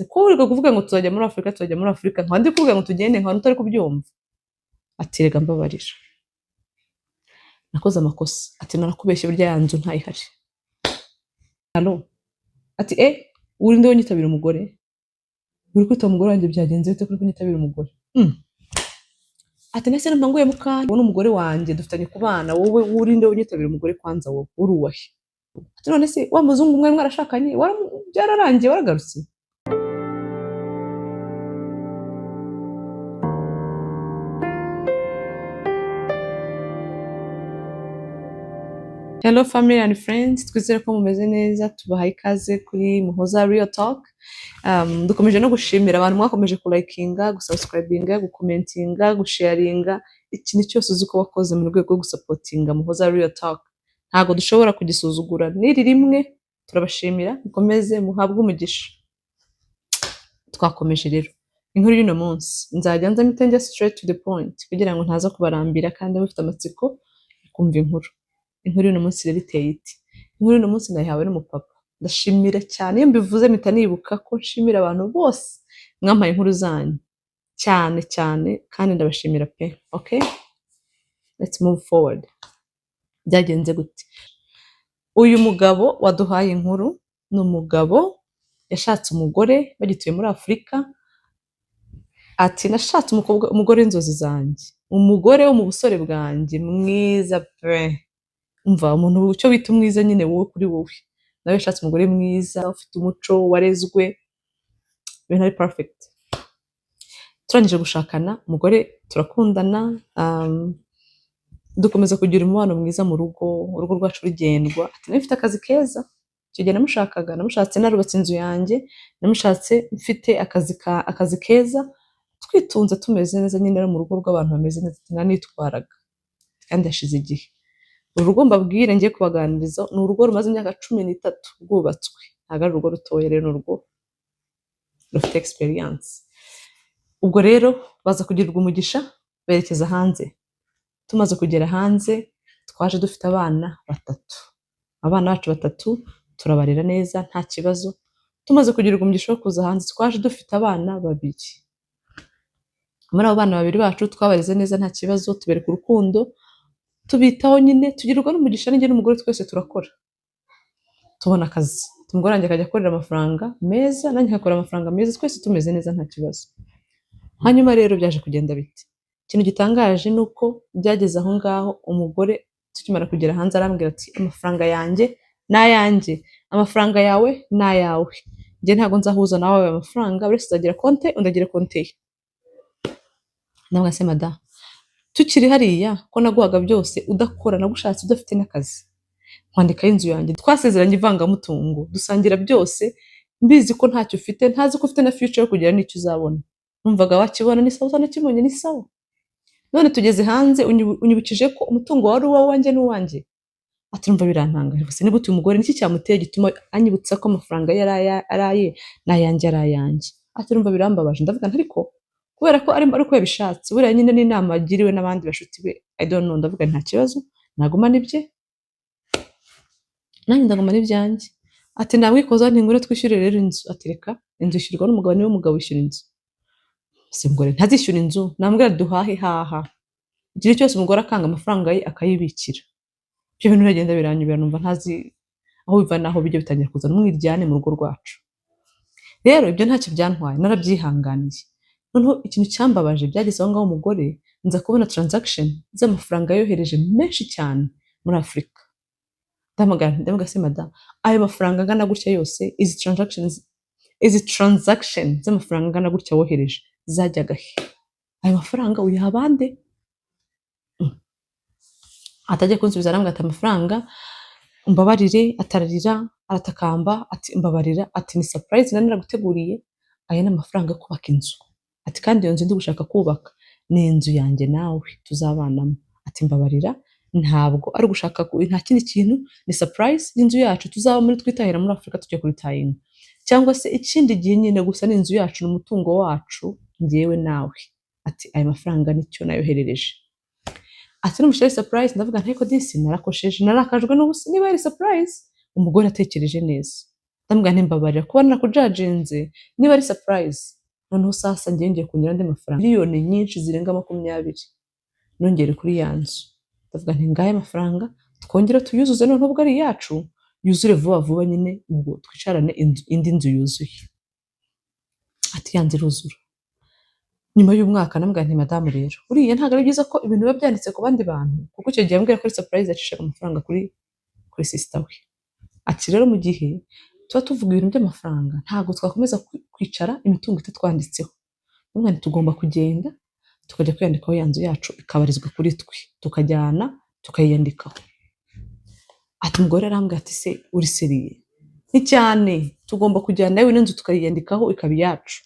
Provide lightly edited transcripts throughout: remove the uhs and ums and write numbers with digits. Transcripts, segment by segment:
ko uri kuvuga ngo tuzajya muri Afurika nkandi kuvuga ngo tugende nkandi utari kubyumva. Ati rega mbabarira, nakoze amakosa. Ati narakubeshye burya ya nzu ntayihari. Halo. Ati uri nde unyitabira umugore? Uri kwita umugore wanjye byagenze bite kuri kunyitabira umugore? Ati nese namba nguye mukanya wowe n'umugore wanjye dufitanye kubana, wowe uri nde unyitabira umugore kwanza wowe uruwahe? Ati none se wa muzungu mwe mwarashakanye byararangiye waragarutse? Hello family and friends, twizere ko mumeze neza, tubahaye ikaze kuri Muhoza Real Talk. Dukomeje no gushimira abantu mwakomeje kulikinga, gusubscribinga, gukomentinga, gusharinga, ikintu cyose uzi ko wakoze mu rwego rwo gusupport Muhoza Real Talk. Ntago dushobora kugisuzugura n'iri rimwe, turabashimira, mukomeze muhabwe umugisha. Twakomeje rero inkuru y'uno munsi, nzajya nza mitenge straight to the point kugira ngo ntaza kubarambira kandi mufite amatsiko kumva inkuru. Inkuru y'uno munsi rero iteye iti. Inkuru y'uno munsi nayihawe n'umupapa. Ndashimira cyane, iyo mbivuze mpita nibuka ko nshimira abantu bose mwampaye inkuru zanyu cyane kandi ndabashimira pe. Okay, let's move forward. Byagenze gute? Uyu mugabo waduhaye inkuru ni umugabo yashatse umugore bagituye muri Afurika. Ati nashatse umugore w'inzozi zanjye, umugore wo mu busore bwanjye mwiza pe. Umva umuntu ucyo bita umwiza nyine wowe kuri wowe. Nawe yashatse umugore mwiza ufite umuco warezwe, ibintu ari perfect. Turangije gushakana, umugore turakundana, dukomeza kugira umubano mwiza mu rugo, urugo rwacu rugendwa. Ati nawe mfite akazi keza, icyo gihe namushatse narubatse inzu yanjye, namushatse mfite akazi keza, twitunze tumeze neza nyine mu rugo rw'abantu bameze neza, nanitwaraga kandi yashize igihe. Urugo mbabwire ngiye kubaganiriza ni urugo rumaze imyaka 13 rwubatswe. Ntago ari urugo rutoya rero, urugo rufite experience. Ubwo rero baza kugirirwa umugisha berekeza hanze. Tumaze kugera hanze twaje dufite abana 3. Abana bacu 3 turabarera neza nta kibazo. Tumaze kugirirwa umugisha wo kuza hanze twaje dufite abana 2. Muri abo bana 2 bacu twabareze neza nta kibazo, tubereka urukundo, tubitaho nyine, tugirirwa n'umugisha n'inge n'umugore twese turakora. Tubona akazi. Umugore wanjye akajya akorera amafaranga meza, nanjye nkakora amafaranga meza, twese tumeze neza nta kibazo. Hanyuma rero byaje kugenda biti. Ikintu gitangaje nuko byageze aho ngaho umugore tukimara kugera hanze arambwira ati amafaranga yanjye n'ayanjye, amafaranga yawe n'ayawe. Nge ntago nzahuza nawe ayo mafaranga, buri wese azagira konte, undagira konte ye. Namwe se madam, tukiri hariya ko naguhaga byose udakora, nagushatse udafite n'akazi, kwandika inzu yanjye, twasezeranye ivangamutungo, dusangira byose, mbizi ko ntacyo ufite, ntazi ko ufite na future yo kugira n'icyo uzabona. Numvaga wakibona ni sawa, utanakibonye ni sawa. None tugeze hanze unyibukije ko umutungo wari uwanjye n'uwanjye. Ati numva birantanga, bose ni gute umugore niki cyamuteye gituma anyibutsa ko amafaranga yaraye n'ayanjye arayanjye. Ati numva birambabaje, ndavuga ariko kubera ko ariko yabishatse, buriya nyine n'inama agiriwe n'abandi bashuti be, I don't know, ndavuga nta kibazo, naguma nibye, nanjye ndaguma n'ibyanjye. Ati namwikoza ntingure twishyure rero inzu. Ati reka inzu ishyurwa n'umugabo, niwe mugabo wishyura inzu. Se umugore ntazishyura inzu, nambwira duhahe haha. Igihe cyose umugore akanga amafaranga ye akayibikira. Ibyo bintu biragenda biranyubira, numva ntazi aho biva naho bijye bitangira kuzana umwiryane mu rugo rwacu. Rero ibyo ntacyo byantwaye, narabyihanganiye. Noneho ikintu cyambabaje byageze aho ngaho umugore nza kubona transaction z'amafaranga yohereje menshi cyane muri Afurika. Ndamuga se madam, ayo mafaranga angana gutya yose, izi transaction z'amafaranga angana gutya wohereje zajyaga he? Ayo mafaranga uyaha bande? Atajya kunsubiza arambwira ati amafaranga umbabarire, atararira, aratakamba, ati umbabarira, ati ni surprise nari naraguteguriye, aya ni amafaranga yo kubaka inzu. Ati kandi iyo nzu ndi gushaka kubaka ni inzu yanjye nawe tuzabanamo. Ati mbabarira, ntabwo ari gushaka nta kindi kintu, ni surprise y'inzu yacu tuzaba muri twitahira muri Afurika tujye kuri tayinga, cyangwa se ikindi gihe nyine gusa n'inzu yacu n'umutungo wacu ngewe nawe. Ati aya mafaranga nicyo nayoherereje. Ati n'umusheri surprise, ndavuga nteko disi narakosheje, narakajwe n'ubusa, niba ari surprise umugore atekereje neza. ndamubwira nti mbabarira kuba nakujaginze niba ari surprise, noneho sasa ngiye kunyura andi mafaranga miliyoni nyinshi zirenga 20 nongere kuri ya nzu. Ndavuga nti ngahe amafaranga twongere tuyuzuze, noneho ubwo ari iyacu yuzure vuba vuba nyine, ubwo twicarane indi nzu yuzuye. Ati ya nzu iruzura. Nyuma y'umwaka ndamubwira nti madamu rero uriya ntabwo ari byiza ko ibintu biba byanditse ku bandi bantu, kuko icyo gihe yambwira ko ari surprise yacishaga amafaranga kuri sister we. Ati rero mu gihe tuba tuvuga ibintu by'amafaranga ntabwo twakomeza kwicara imitungo itatwanditseho, ndamubwira nti tugomba kugenda tukajya kwiyandikaho ya nzu yacu ikabarizwa kuri twe, tukajyana tukayiyandikaho. Ati umugore arambwira ati se uri seriye? Ni cyane, tugomba kujyana nawe n'inzu tukayiyandikaho ikaba iyacu.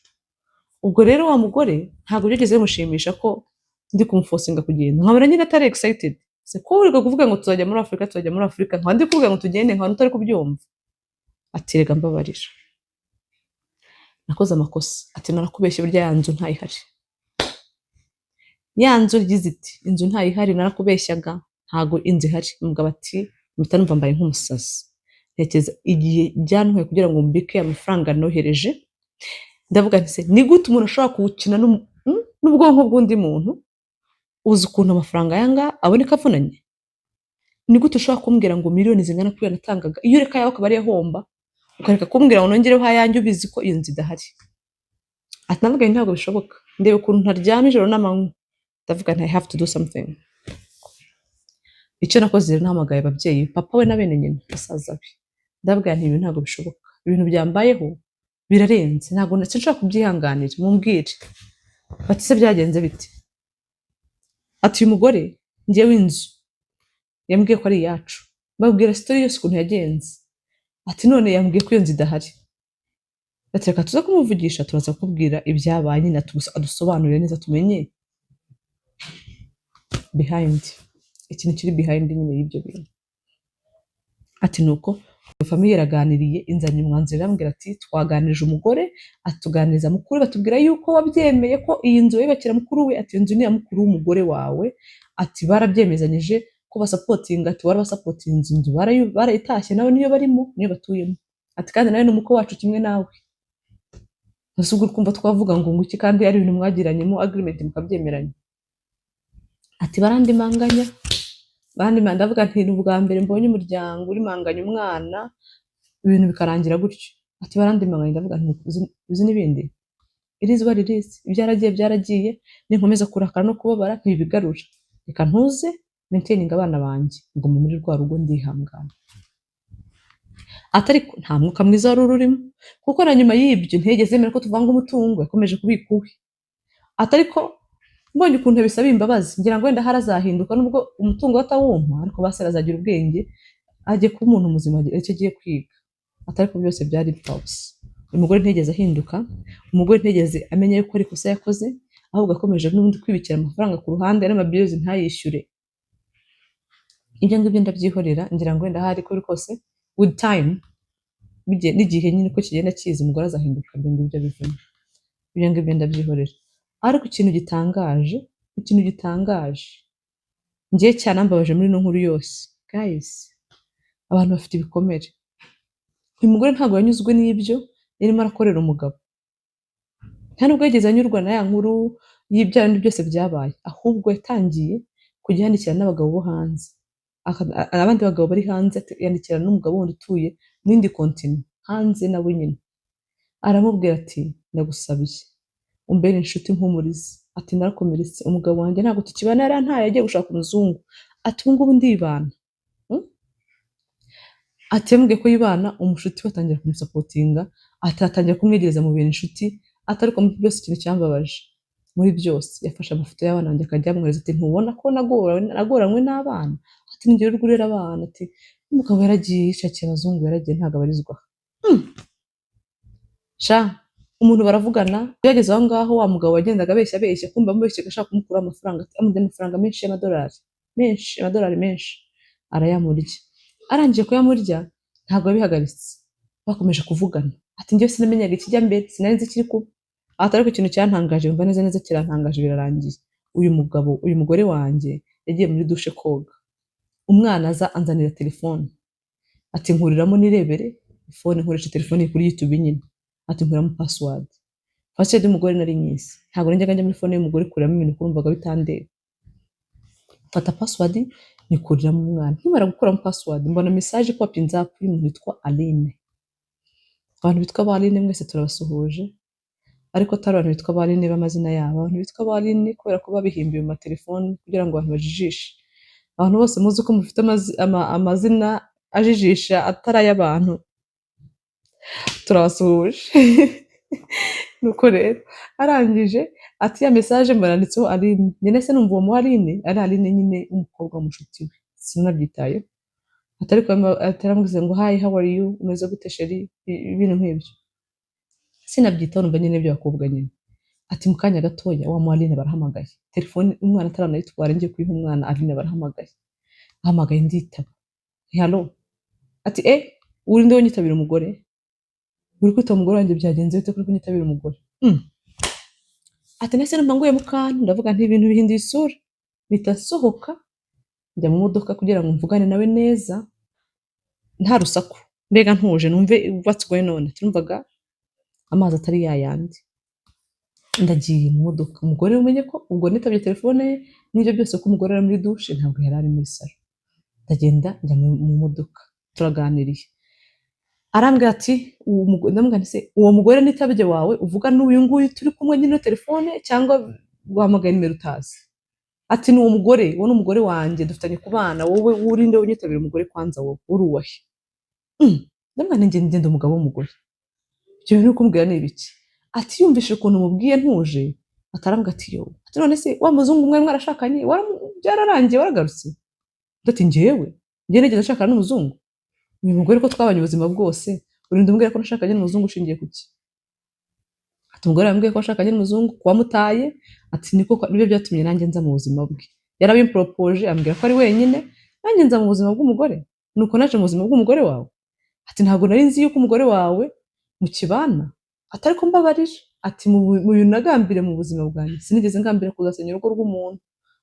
Ubwo rero wa mugore ntabwo byigeze bimushimisha ko ndi kumufosinga kugenda, nkabona nyine atari excited. Se ko uri kuvuga ngo tuzajya muri Afurika, nkaba ndi kuvuga ngo tugende, nkaba utari kubyumva. Ati rega mbabarira, nakoze amakosa. Ati narakubeshye burya ya nzu ntayihari. Ya nzu rigize iti inzu ntayihari, narakubeshyaga ntago inzu ihari. Umugabo ati mpita numva mbaye nk'umusazi, ntekereza igihe byantwaye kugira ngo mbike amafaranga nohereje. Ndavuga nti se ni gute umuntu ashobora kuwukina n'ubwonko bw'undi muntu, uzi ukuntu amafaranga yanga aboneka avunanye? Ni gute ushobora kumbwira ngo miliyoni zingana kuriya natangaga, iyo ureka yawe akaba ari yahomba, ukareka kumbwira ngo nongereho ayanjye ubizi ko iyo nzu idahari? Ati navuga nti ntabwo bishoboka, ndeba ukuntu ntaryama ijoro n'amanywa. Ndavuga nti I have to do something. Icyo nakoze rero nahamagaye ababyeyi, papa we na bene nyina, basaza be. Ndavuga nti ibi ntabwo bishoboka, ibintu byambayeho birarenze, ntabwo nshobora kubyihanganira, mumbwire. Bati se byagenze bite? Ati uyu mugore njyewe inzu yambwiye ko ari iyacu, babwira story yose ukuntu yagenze. Ati none yambwiye ko iyo nzu idahari. Ati reka tuza kumuvugisha, turaza kubwira ibyabaye nyine adusobanurire neza tumenye behind, ikintu kiri behind nyine y'ibyo bintu. Ati nuko famiye yaraganiriye, inzanye umwanzuro, irambwira ati twaganirije umugore, atuganiriza mukuru, batubwira yuko wabyemeye ko iyi nzu yubakira mukuru we. Ati inzu ni ya mukuru w'umugore wawe. Ati barabyemezanyije ko basapotinga, ati warabasapotinze, inzu barayitashye nawe niyo barimo, niyo batuyemo. Ati kandi nawe ni umukwe wacu kimwe nawe. Nasugur kumva twavuga ngo nguki kandi ari ibintu mwagiranyemo agreement mukabyemeranya. Ati barandimanganya, ndavuga nti ubwa mbere mbonye umuryango urimanganya umwana ibintu bikarangira gutyo. Ati barandimanganya, ndavuga nti uzi n'ibindi, irizi baririzi, byaragiye, ninkomeza kurakara no kubabara ntibigarura, reka ntuze maintaining abana banjye ngo muri rwa rugo ndihangana. Atari nta mwuka mwiza wari urimo, kuko na nyuma y'ibyo ntegeze emera ko tuvanga umutungo, yakomeje kubika uwe. Atari ko mbonye ukuntu bisaba imbabazi, ngira ngo wenda harazahinduka nubwo umutungo batawumpa, ariko basera azagira ubwenge ajye kuba umuntu muzima icyo agiye kwiga. Atari ko byose byari pause. Umugore ntegeze ahinduka, umugore ntegeze amenye yuko ari kosa yakoze, ahubwo akomeje n'ubundi kwibikira amafaranga ku ruhande n'amabiyozi ntayishyure. Ibyo ngibyo ndabyihorera, ngira ngo wenda hari kuri kose with time, n'igihe nyine ko kigenda kiza umugore azahinduka, ibyo ngibyo bivamo. Ibyo ngibyo ndabyihorera. Ariko ikintu gitangaje ngiye cyanambabaje muri no nkuru yose, guys, abantu bafite ibikomere. Uyu mugore ntabwo yanyuzwe n'ibyo yarimo arakorera umugabo, nta nubwo yageze anyurwa na ya nkuru y'ibyaha byose byabaye, ahubwo yatangiye kujya yandikira n'abagabo bo hanze, abandi bagabo bari hanze, yandikira n'umugabo wundi utuye mu yindi continent hanze nawe nyine, aramubwira ati ndagusabiye umbere inshuti nk'umurizi. Ati narakomeretse, umugabo wanjye ntabwo tukibana, yarantaye yagiye gushaka umuzungu. Ati ubu ngubu ndibana. Ati yambwiye ko yibana, umushuti we atangira kumusapotinga, atangira kumwegereza mu bintu inshuti. Atari ko muri byose ikintu cyambabaje muri byose, yafashe amafoto y'abana banjye akajya amwereza, ati ntubona ko nagoranywe n'abana? Ati nigera uri kurera abana? Ati umugabo yaragiye yishakiye abazungu, yaragiye ntabwo abarizwa. Sha umuntu baravugana, yageze aho ngaho wa mugabo wagendaga abeshya kumva amubeshye agashaka kumukura amafaranga, ati amude amafaranga menshi y'amadolari menshi, arayamurya. Arangije kuyamurya ntabwo yabihagaritse, bakomeje kuvugana. Ati njye sinamenyaga ikijya mbere, sinari nzi ikiri kuba. Atari ko ikintu cyantangaje, mva neza kirantangaje, birarangiye. Uyu mugore wanjye yagiye muri dushe koga, umwana aza anzanira telefone, ati nkuriramo nirebere phone nkoresha telefone kuri YouTube nyine, ati nkuramo password y'umugore nari nyise, ntabwo najyaga njya muri phone y'umugore kuramo ibintu kurumvaga bitandeba, mfata password nikuriramo umwana, nkimara gukuramo password mbona message popinze up y'umuntu witwa Aline. Abantu bitwa Aline mwese turabasuhuje, ariko atari abantu bitwa Aline b'amazina yabo, abantu bitwa Aline kubera ko babihimbiye mu matelefone kugira ngo abantu bajijishe. Abantu bose muzi ko mufite amazina ajijisha atari ay'abantu, turabasuhuje. Nuko rero arangije ati ya message mbaranditseho Aline, nyine se numva uwo Aline ari Aline nyine umukobwa w'umushuti we, sinabyitayeho. Ataramubwiza ngo hi how are you, umeze gute sheri, ibintu nk'ibyo sinabyitaho, numva nyine ibyo bakobwa nyine. Ati mu kanya gatoya wa Aline barahamagaye, telefone umwana ataranayitwara ngiye kuyiha umwana, Aline barahamagaye, ahamagaye nditaba, hello, ati uri nde wonyitabira umugore, uri kwita umugore wanjye byagenze bite kuri kunyitabira umugore? Ati nese numva nguye mukana, ndavuga nti ibintu bihinduye isura, bita sohoka njya mu modoka kugira ngo mvugane nawe neza nta rusaku, mbega ntuje numve what's going on. Turumvaga amazi atari yayandi, ndagiye mu modoka, umugore umenye ko ubwo nitabye telefone ye n'ibyo byose ko umugore ari muri douche, ntabwo yari ari muri salo. Ndagenda njya mu modoka, turaganiriye, arambwira ati ndamubwira nti se uwo mugore nitabye wawe uvuga n'uyu nguyu turi kumwe nyine telefone cyangwa guhamagaye nimero utazi? Ati ni uwo mugore, uwo ni umugore wanjye dufitanye kubana, wowe urinde unyitabira umugore kwanza, wowe uruwahe? Ndamubwira nti ngende umugabo w'umugore, ibyo bintu uri kumbwira ni ibiki? Ati yumvise ukuntu mubwiye ntuje, atarambwira ati yo, ati none se wa muzungu mwe mwarashakanye byararangiye waragarutse? Ati njyewe nigeze nshakana n'umuzungu, uyu mugore ko twabanye ubuzima bwose urinda umbwira ko nashakanye n'umuzungu ushingiye kuki? Ati umugore yambwiye ko nashakanye n'umuzungu kuba mutaye, ati nibyo byatumye nanjye nza mu buzima bwe, yarabimpropoje ambwira ko ari wenyine, nanjye nza mu buzima bw'umugore, nuko naje mu buzima bw'umugore wawe. Ati ntabwo nari nzi yuko umugore wawe mukibana, atari ko mbabarije, ati mu bintu nagambire mu buzima bwanjye sinigeze ngambira kuzasenya urugo rw'umuntu,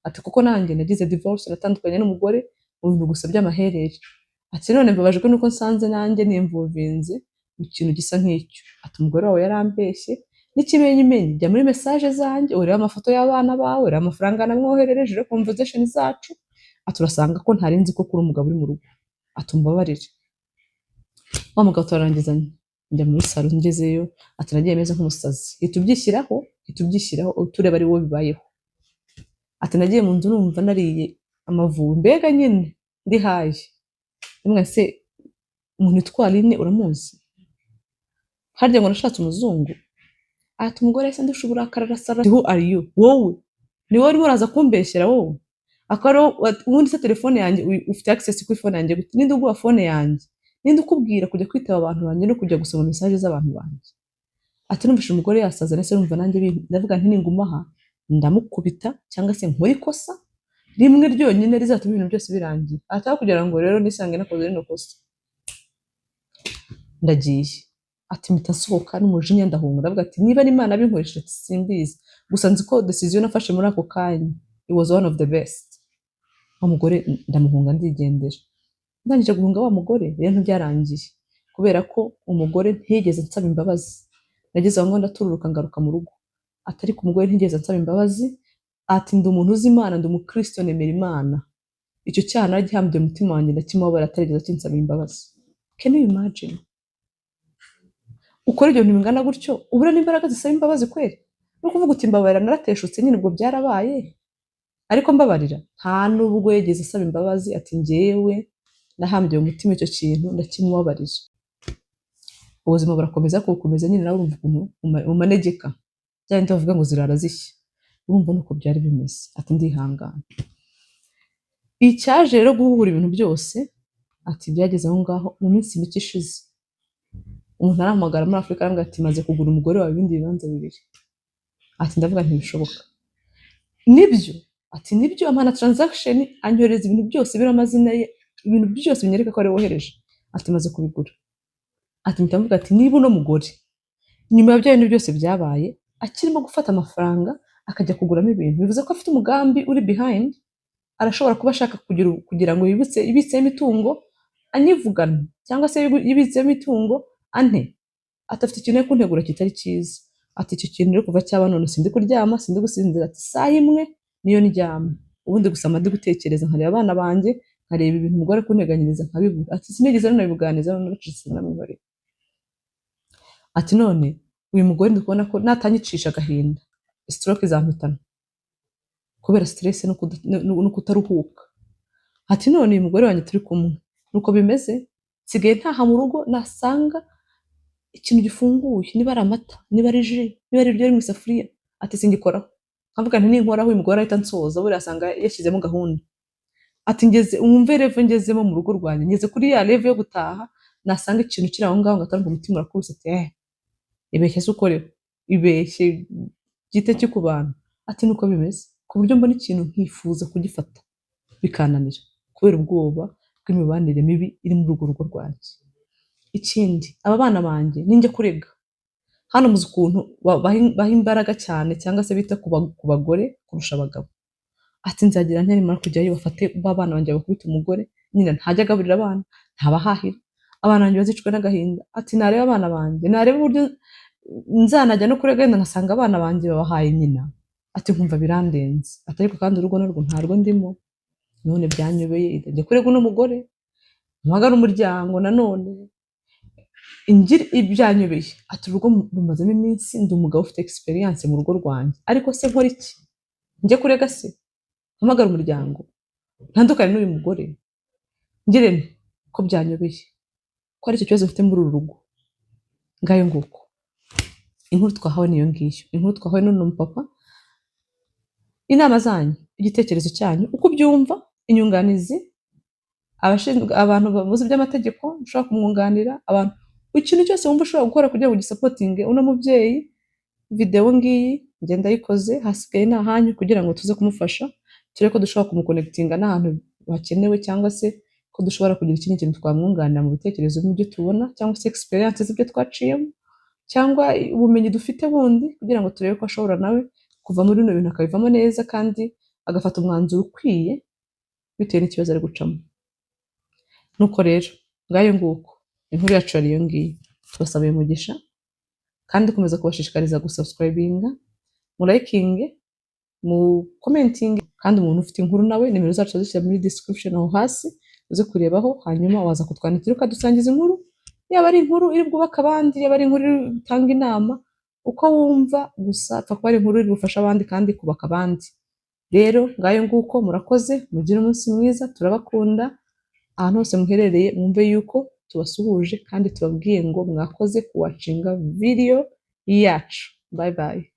ati kuko nanjye nagize divorce, natandukanye n'umugore mu bintu gusa by'amaherere. Ati none mbabajwe nuko nsanze nanjye nimvuvinze mu kintu gisa nk'icyo. Ati umugore wawe yarambeshye, n'ikimenyimenyi jya muri message zanjye urebe amafoto y'abana bawe, urebe amafaranga namwoherereje, urebe conversation zacu, ati urasanga ko ntari nzi ko kuri umugabo uri mu rugo. Ati umbabarire. Wa mugabo turarangizanye, njya muri salo, ngezeyo ati nagiye meze nk'umusazi, itubyishyiraho tureba ari wowe bibayeho. Ati nagiye mu nzu numva nariye amavubi, mbega nyine ndi haye. Rimwe se umuntu witwa Aline uramuzi? Harya ngo nashatse umuzungu? Ati umugore yahise ndusha uburakari arasara, who are you? Wowe ni wowe urimo uraza kumbeshyera wowe? Akaro ubundi se telefone yanjye ufite access kuri phone yanjye gute? Ninde uguha phone yanjye? Ninde ukubwira kujya kwitaba abantu banjye no kujya gusoma message z'abantu banjye? Ati numvise umugore yasaza, nese numva nanjye ndavuga nti ningumaha ndamukubita cyangwa se nkora ikosa rimwe ryonyine rizatuma ibintu byose birangira, ataka kugira ngo rero nisange nakoze rino kosa. Ndagiye. Ati mpita nsohoka n'umujinya ndahunga, ndavuga ati niba n'Imana binkoresheje simbizi, gusa nzi ko decision nafashe muri ako kanya it was one of the best. Wa mugore ndamuhunga ndigendera. Ndangije guhunga wa mugore rero ntibyarangiye, kubera ko umugore ntiyigeze nsaba imbabazi. Nageze aho ngo ndatururuka ngaruka mu rugo, atari ku umugore ntiyigeze nsaba imbabazi. Ati ndi umuntu uzi Imana, ndi umukristo nemera Imana, icyo cyaha naragihambye mu mutima wanjye ndakimubabara, atarigeze akinsaba imbabazi. Can you imagine? Ukora ibyo bintu bingana gutyo ubura n'imbaraga zisaba imbabazi kweri? No kuvuga uti mbabarira narateshutse nyine ubwo byarabaye, ariko mbabarira nta nubwo yigeze asaba imbabazi. Ati njyewe nahambye mu mutima icyo kintu ndakimubabarije. Ubuzima burakomeza kukomeza nyine nawe urumva ukuntu umanegeka, byari ndavuga ngo zirara zishya, urumva nuko byari bimeze. Ati ndihangana. Icyaje rero guhura ibintu byose, ati byageze aho ngaho mu minsi mike ishize umuntu arahamagara muri Afurika arambwira ati maze kugura umugore wawe ibindi bibanza 2. Ati ndavuga ntibishoboka. Nibyo, ati nibyo, amana transaction anyoreza ibintu byose biri amazina ye, ibintu byose binyereka ko ari wohereje. Ati maze kubigura. Ati ndavuga ati niba uno mugore nyuma ya bya bintu byose byabaye akirimo gufata amafaranga akajya kuguramo ibintu, bivuze ko afite umugambi uri behind, arashobora kuba ashaka kugira ngo ibitse imitungo anyivugana cyangwa se yibitsemo imitungo ante atafite ikintu yo kuntegura kitari cyiza, ati icyo kintu rero kuva cyaba none sindi kuryama sindi gusinzira, ati isaha imwe niyo ndyama, ubundi gusa ndi gutekereza nkareba abana banjye, nkareba ibintu umugore kunteganyiriza nkabibura, ati sinigeze nanabibuganiza naracitse namibare, ati none uyu mugore ndi kubona ko natanyicisha agahinda stroke izampitana kubera stress no kutaruhuka, ati none uyu mugore wanjye turi kumwe nuko bimeze, nsigaye ntaha mu rugo nasanga ikintu gifunguye, niba ari amata, niba ari ji, niba ari ibiryo biri mu isafuriya, ati singikoraho, nkavuga nti ninkoraho uyu mugore ahita ansoza buriya asanga yashyizemo gahunda, ati ngeze umve revo ngezemo mu rugo rwanjye, ngeze kuri ya revo yo gutaha nasanga ikintu kiri aho ngaho ngatamva umutima urakubise, ati ibeshye se ukoreho, ibeshye gite cyo ku bantu, ati nuko bimeze ku buryo mbona ikintu nkifuza kugifata bikananira kubera ubwoba bw'imibanire mibi iri muri urwo rugo rwanjye. Ikindi aba bana banjye ninjya kurega hano muzi ukuntu baha imbaraga cyane cyangwa se bita ku bagore kurusha abagabo, ati nzagira ntarimara kujyayo bafate b'abana banjye bakubita umugore, nyine ntajya agaburira abana, ntabahahira, abana banjye bazicwe n'agahinda, ati nareba abana banjye, nareba uburyo nzanajya no kurega wenda ngasanga abana banjye babahaye nyina, ati nkumva birandenze, ati ariko kandi urugo narwo ntarwo ndimo, none byanyobeye njya kurega uno mugore mpagara umuryango nanone ibyanyobeye, ati urugo rumazemo iminsi ndi umugabo ufite experience mu rugo rwanjye, ariko se nkora iki, njye kurega se mpamagara umuryango ntandukane n'uyu mugore, ngire ko byanyobeye ko ari icyo kibazo mfite muri uru rugo, ngayo nguko inkuru twahawe niyo ngiyo, inkuru twahawe n'uno mupapa, inama zanyu, igitekerezo cyanyu uko ubyumva, inyunganizi, abantu bavuze iby'amategeko ushobora kumwunganira, abantu ikintu cyose wumva ushobora gukora kugira ngo gisapotinge uno mubyeyi, video ngiyi ngenda yikoze, hasigaye ni ahanyu kugira ngo tuze kumufasha, turebe ko dushobora kumukonekitinga n'ahantu hakenewe, cyangwa se ko dushobora kugira ikindi kintu twamwunganira mu bitekerezo n'ibyo tubona, cyangwa se experience z'ibyo twaciyemo, cyangwa ubumenyi dufite bundi, kugira ngo turebe ko ashobora nawe kuva muri bino bintu akabivamo neza kandi agafata umwanzuro ukwiye bitewe n'ikibazo ari gucamo. Nuko rero ngayo nguko inkuru yacu yari iyo ngiyo, tubasabiye umugisha kandi dukomeza kubashishikariza gusubscribinga, mu likinge, mu commenting, kandi umuntu ufite inkuru nawe nimero zacu zishyira muri description aho hasi uze kurebaho, hanyuma waza kutwandikira ukadusangiza inkuru, yaba ari inkuru iri bwubaka abandi, yaba ari inkuru itanga inama, uko wumva gusa apfa kuba ari inkuru iri bufasha abandi kandi kubaka abandi. Rero ngayo nguko murakoze, mugire umunsi mwiza, turabakunda ahantu hose muherereye, mwumve yuko tubasuhuje kandi tubabwiye ngo mwakoze kuwacinga video yacu. Bye bye.